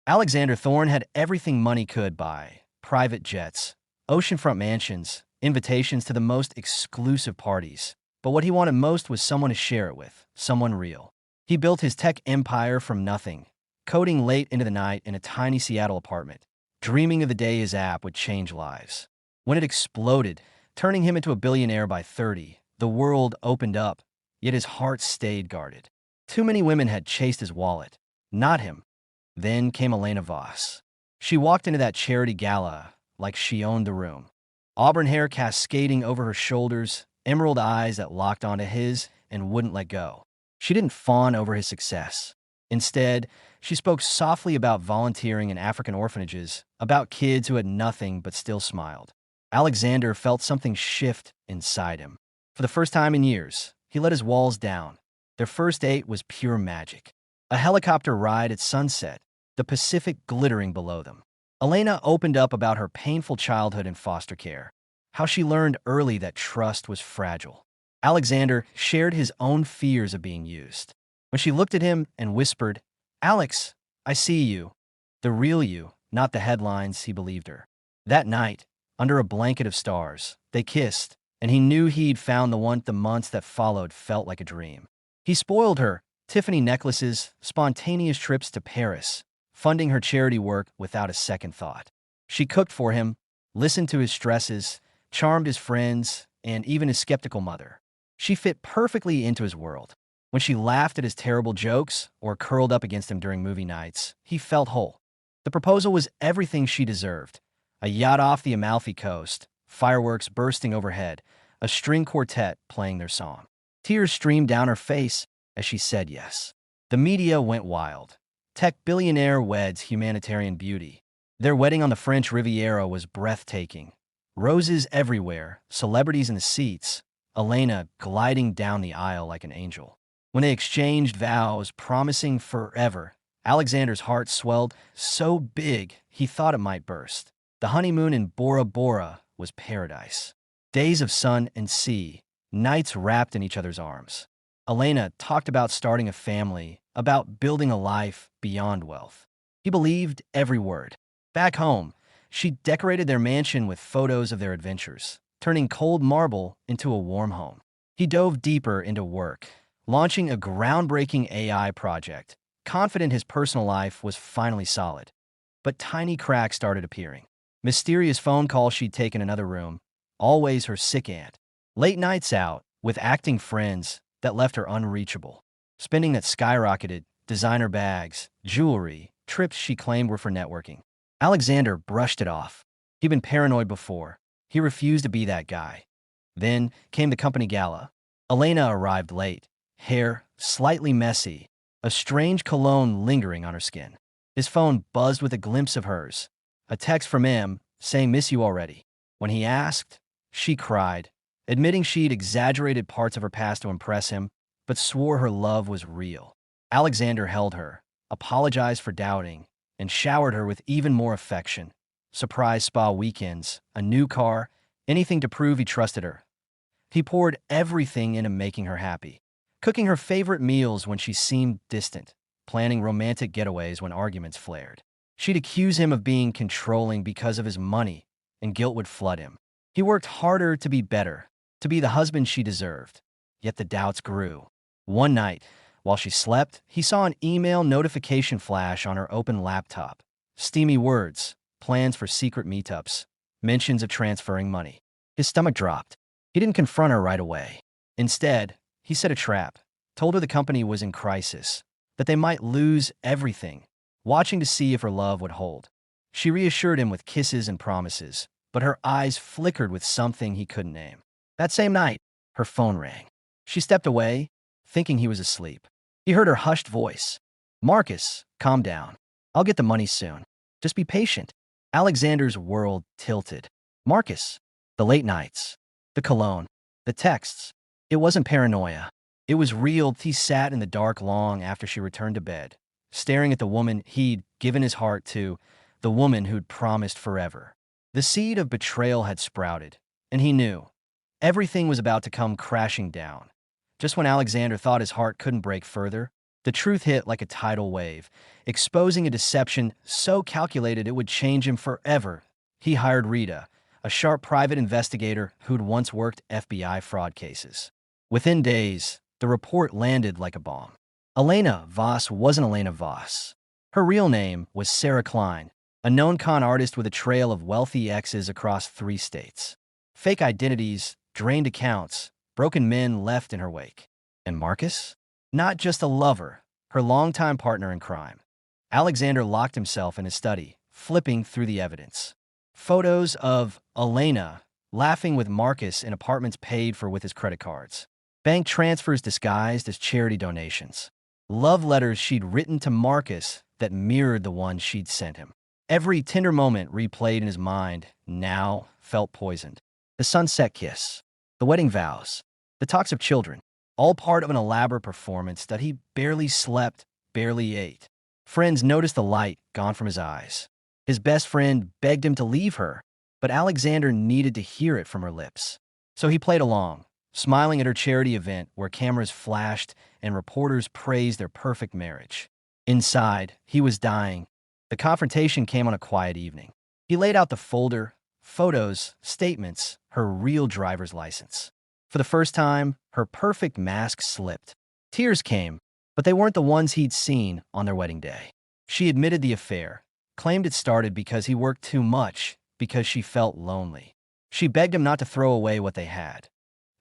Alexander Thorne had everything money could buy: private jets, oceanfront mansions, invitations to the most exclusive parties. But what he wanted most was someone to share it with, someone real. He built his tech empire from nothing, coding late into the night in a tiny Seattle apartment, dreaming of the day his app would change lives. When it exploded, turning him into a billionaire by 30, the world opened up, yet his heart stayed guarded. Too many women had chased his wallet, not him. Then came Elena Voss. She walked into that charity gala like she owned the room. Auburn hair cascading over her shoulders, emerald eyes that locked onto his and wouldn't let go. She didn't fawn over his success. Instead, she spoke softly about volunteering in African orphanages, about kids who had nothing but still smiled. Alexander felt something shift inside him. For the first time in years, he let his walls down. Their first date was pure magic. A helicopter ride at sunset, the Pacific glittering below them. Elena opened up about her painful childhood in foster care, how she learned early that trust was fragile. Alexander shared his own fears of being used. When she looked at him and whispered, "Alex, I see you," the real you, not the headlines, he believed her. That night, under a blanket of stars, they kissed, and he knew he'd found the one. The months that followed felt like a dream. He spoiled her: Tiffany necklaces, spontaneous trips to Paris, funding her charity work without a second thought. She cooked for him, listened to his stresses, charmed his friends, and even his skeptical mother. She fit perfectly into his world. When she laughed at his terrible jokes or curled up against him during movie nights, he felt whole. The proposal was everything she deserved: a yacht off the Amalfi Coast, fireworks bursting overhead, a string quartet playing their song. Tears streamed down her face as she said yes. The media went wild. Tech billionaire weds humanitarian beauty. Their wedding on the French Riviera was breathtaking. Roses everywhere, celebrities in the seats, Elena gliding down the aisle like an angel. When they exchanged vows, promising forever, Alexander's heart swelled so big he thought it might burst. The honeymoon in Bora Bora was paradise. Days of sun and sea, nights wrapped in each other's arms. Elena talked about starting a family, about building a life beyond wealth. He believed every word. Back home, she decorated their mansion with photos of their adventures, turning cold marble into a warm home. He dove deeper into work, launching a groundbreaking AI project, confident his personal life was finally solid. But tiny cracks started appearing. Mysterious phone calls she'd taken in another room, always her sick aunt. Late nights out with acting friends that left her unreachable. Spending that skyrocketed, designer bags, jewelry, trips she claimed were for networking. Alexander brushed it off. He'd been paranoid before. He refused to be that guy. Then came the company gala. Elena arrived late, hair slightly messy, a strange cologne lingering on her skin. His phone buzzed with a glimpse of hers. A text from him saying, "Miss you already." When he asked, she cried, admitting she'd exaggerated parts of her past to impress him, but swore her love was real. Alexander held her, apologized for doubting, and showered her with even more affection. Surprise spa weekends, a new car, anything to prove he trusted her. He poured everything into making her happy, cooking her favorite meals when she seemed distant, planning romantic getaways when arguments flared. She'd accuse him of being controlling because of his money, and guilt would flood him. He worked harder to be better, to be the husband she deserved. Yet the doubts grew. One night, while she slept, he saw an email notification flash on her open laptop. Steamy words, plans for secret meetups, mentions of transferring money. His stomach dropped. He didn't confront her right away. Instead, he set a trap, told her the company was in crisis, that they might lose everything, watching to see if her love would hold. She reassured him with kisses and promises, but her eyes flickered with something he couldn't name. That same night, her phone rang. She stepped away, thinking he was asleep. He heard her hushed voice. "Marcus, calm down. I'll get the money soon. Just be patient." Alexander's world tilted. Marcus, the late nights, the cologne, the texts. It wasn't paranoia. It was real. He sat in the dark long after she returned to bed, staring at the woman he'd given his heart to, the woman who'd promised forever. The seed of betrayal had sprouted, and he knew. Everything was about to come crashing down. Just when Alexander thought his heart couldn't break further, The truth hit like a tidal wave, exposing a deception so calculated it would change him forever. He hired Rita, a sharp private investigator who'd once worked FBI fraud cases. Within days, the report landed like a bomb. Elena Voss wasn't Elena Voss. Her real name was Sarah Klein, a known con artist with a trail of wealthy exes across 3 states. Fake identities, drained accounts, broken men left in her wake. And Marcus? Not just a lover, her longtime partner in crime. Alexander locked himself in his study, flipping through the evidence. Photos of Elena laughing with Marcus in apartments paid for with his credit cards. Bank transfers disguised as charity donations. Love letters she'd written to Marcus that mirrored the ones she'd sent him. Every tender moment replayed in his mind now felt poisoned. The sunset kiss, the wedding vows, the talks of children, all part of an elaborate performance that he barely slept, barely ate. Friends noticed the light gone from his eyes. His best friend begged him to leave her, but Alexander needed to hear it from her lips. So he played along, smiling at her charity event where cameras flashed and reporters praised their perfect marriage. Inside, he was dying. The confrontation came on a quiet evening. He laid out the folder, photos, statements, her real driver's license. For the first time, her perfect mask slipped. Tears came, but they weren't the ones he'd seen on their wedding day. She admitted the affair, claimed it started because he worked too much, because she felt lonely. She begged him not to throw away what they had.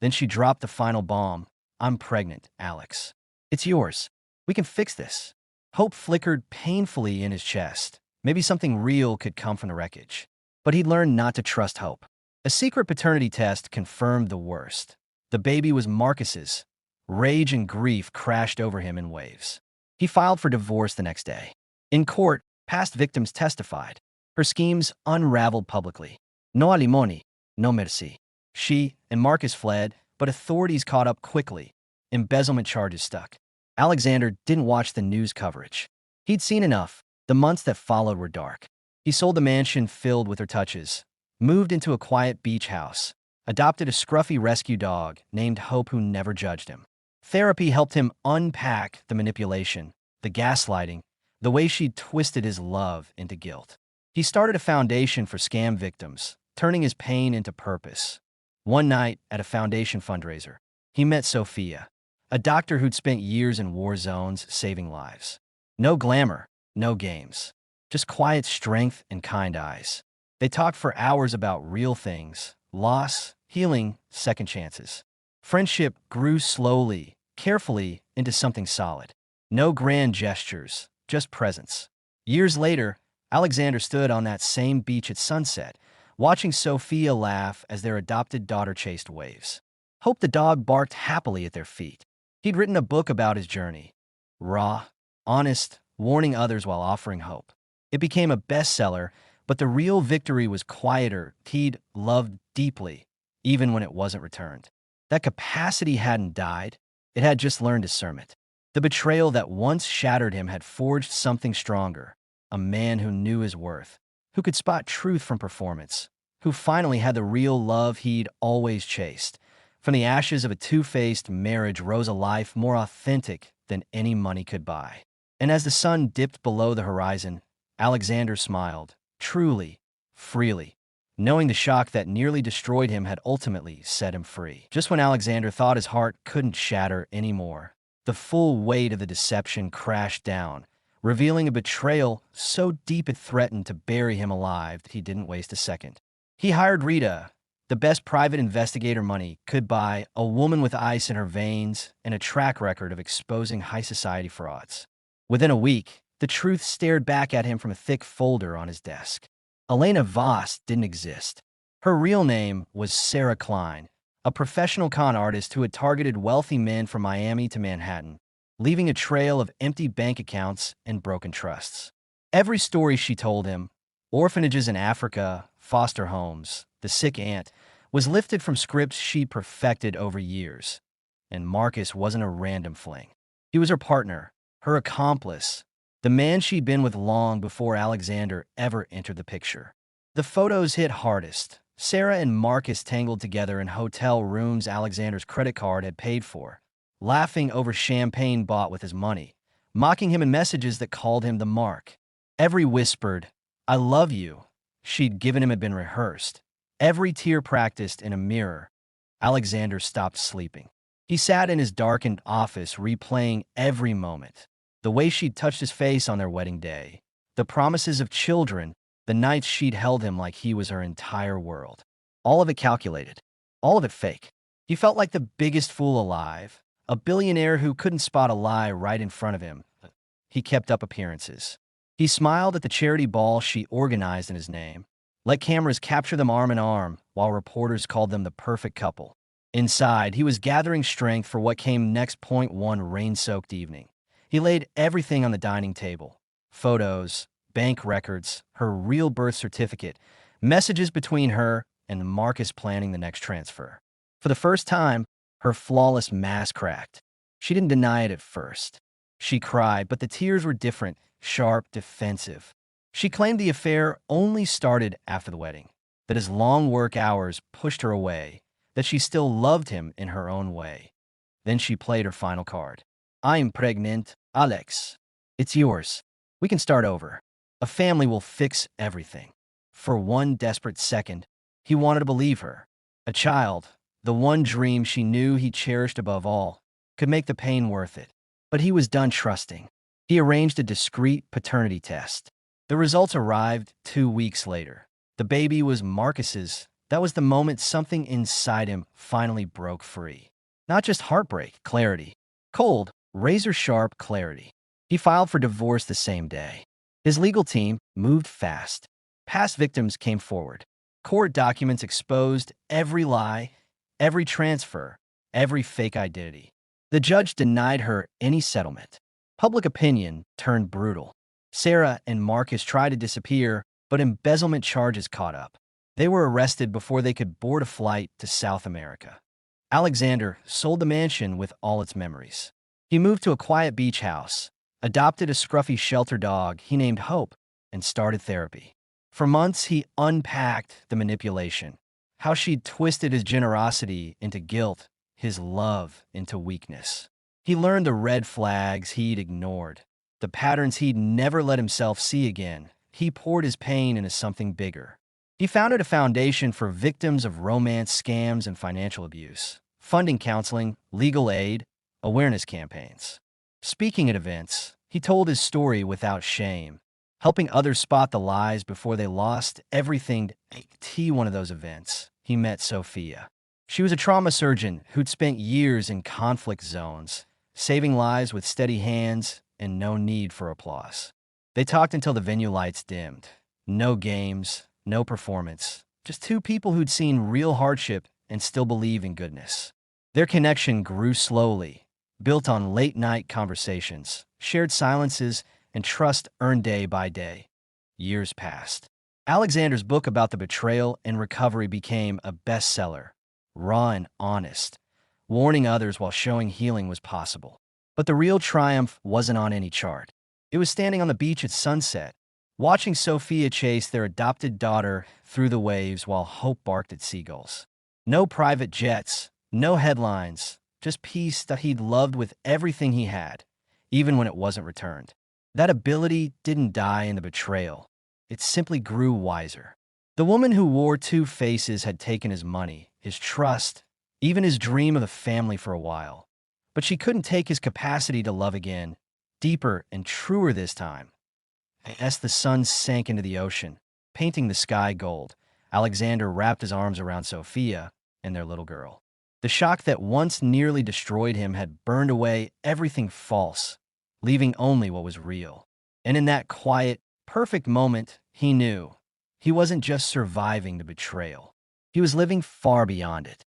Then she dropped the final bomb. "I'm pregnant, Alex. It's yours. We can fix this." Hope flickered painfully in his chest. Maybe something real could come from the wreckage. But he'd learned not to trust hope. A secret paternity test confirmed the worst. The baby was Marcus's. Rage and grief crashed over him in waves. He filed for divorce the next day. In court, past victims testified. Her schemes unraveled publicly. No alimony, no merci. She and Marcus fled, but authorities caught up quickly. Embezzlement charges stuck. Alexander didn't watch the news coverage. He'd seen enough. The months that followed were dark. He sold the mansion filled with her touches, moved into a quiet beach house, adopted a scruffy rescue dog named Hope who never judged him. Therapy helped him unpack the manipulation, the gaslighting, the way she'd twisted his love into guilt. He started a foundation for scam victims, turning his pain into purpose. One night at a foundation fundraiser, he met Sophia, a doctor who'd spent years in war zones saving lives. No glamour, no games, just quiet strength and kind eyes. They talked for hours about real things: loss, healing, second chances. Friendship grew slowly, carefully, into something solid. No grand gestures, just presence. Years later, Alexander stood on that same beach at sunset, watching Sophia laugh as their adopted daughter chased waves. Hope the dog barked happily at their feet. He'd written a book about his journey. Raw, honest, warning others while offering hope. It became a bestseller, but the real victory was quieter. He'd loved deeply, even when it wasn't returned. That capacity hadn't died. It had just learned discernment. The betrayal that once shattered him had forged something stronger. A man who knew his worth, who could spot truth from performance, who finally had the real love he'd always chased. From the ashes of a two-faced marriage rose a life more authentic than any money could buy. And as the sun dipped below the horizon, Alexander smiled, truly, freely, knowing the shock that nearly destroyed him had ultimately set him free. Just when Alexander thought his heart couldn't shatter anymore, the full weight of the deception crashed down, revealing a betrayal so deep it threatened to bury him alive. He didn't waste a second. He hired Rita, the best private investigator money could buy, a woman with ice in her veins and a track record of exposing high society frauds. Within a week, the truth stared back at him from a thick folder on his desk. Elena Voss didn't exist. Her real name was Sarah Klein, a professional con artist who had targeted wealthy men from Miami to Manhattan, leaving a trail of empty bank accounts and broken trusts. Every story she told him, orphanages in Africa, foster homes, the sick aunt, was lifted from scripts she'd perfected over years. And Marcus wasn't a random fling. He was her partner, her accomplice, the man she'd been with long before Alexander ever entered the picture. The photos hit hardest. Sarah and Marcus tangled together in hotel rooms Alexander's credit card had paid for, laughing over champagne bought with his money, mocking him in messages that called him the mark. Every whispered, "I love you," she'd given him had been rehearsed. Every tear practiced in a mirror. Alexander stopped sleeping. He sat in his darkened office, replaying every moment. The way she'd touched his face on their wedding day, the promises of children, the nights she'd held him like he was her entire world. All of it calculated. All of it fake. He felt like the biggest fool alive, a billionaire who couldn't spot a lie right in front of him. He kept up appearances. He smiled at the charity ball she organized in his name, let cameras capture them arm in arm while reporters called them the perfect couple. Inside, he was gathering strength for what came next. Point one rain-soaked evening. He laid everything on the dining table. Photos, bank records, her real birth certificate, messages between her and Marcus planning the next transfer. For the first time, her flawless mask cracked. She didn't deny it at first. She cried, but the tears were different, sharp, defensive. She claimed the affair only started after the wedding, that his long work hours pushed her away, that she still loved him in her own way. Then she played her final card. "I'm pregnant, Alex. It's yours. We can start over. A family will fix everything." For one desperate second, he wanted to believe her. A child, the one dream she knew he cherished above all, could make the pain worth it. But he was done trusting. He arranged a discreet paternity test. The results arrived 2 weeks later. The baby was Marcus's. That was the moment something inside him finally broke free. Not just heartbreak, clarity. Cold, razor-sharp clarity. He filed for divorce the same day. His legal team moved fast. Past victims came forward. Court documents exposed every lie, every transfer, every fake identity. The judge denied her any settlement. Public opinion turned brutal. Sarah and Marcus tried to disappear, but embezzlement charges caught up. They were arrested before they could board a flight to South America. Alexander sold the mansion with all its memories. He moved to a quiet beach house, adopted a scruffy shelter dog he named Hope, and started therapy. For months, he unpacked the manipulation, how she'd twisted his generosity into guilt, his love into weakness. He learned the red flags he'd ignored, the patterns he'd never let himself see again. He poured his pain into something bigger. He founded a foundation for victims of romance scams and financial abuse, funding counseling, legal aid, awareness campaigns. Speaking at events, he told his story without shame, helping others spot the lies before they lost everything. At one of those events, he met Sophia. She was a trauma surgeon who'd spent years in conflict zones, saving lives with steady hands and no need for applause. They talked until the venue lights dimmed. No games, no performance, just two people who'd seen real hardship and still believe in goodness. Their connection grew slowly, built on late-night conversations, shared silences, and trust earned day by day. Years passed. Alexander's book about the betrayal and recovery became a bestseller, raw and honest, warning others while showing healing was possible. But the real triumph wasn't on any chart. It was standing on the beach at sunset, watching Sophia chase their adopted daughter through the waves while Hope barked at seagulls. No private jets, no headlines, just peace that he'd loved with everything he had, even when it wasn't returned. That ability didn't die in the betrayal. It simply grew wiser. The woman who wore two faces had taken his money, his trust, even his dream of a family for a while. But she couldn't take his capacity to love again, deeper and truer this time. As the sun sank into the ocean, painting the sky gold, Alexander wrapped his arms around Sophia and their little girl. The shock that once nearly destroyed him had burned away everything false, leaving only what was real. And in that quiet, perfect moment, he knew he wasn't just surviving the betrayal. He was living far beyond it.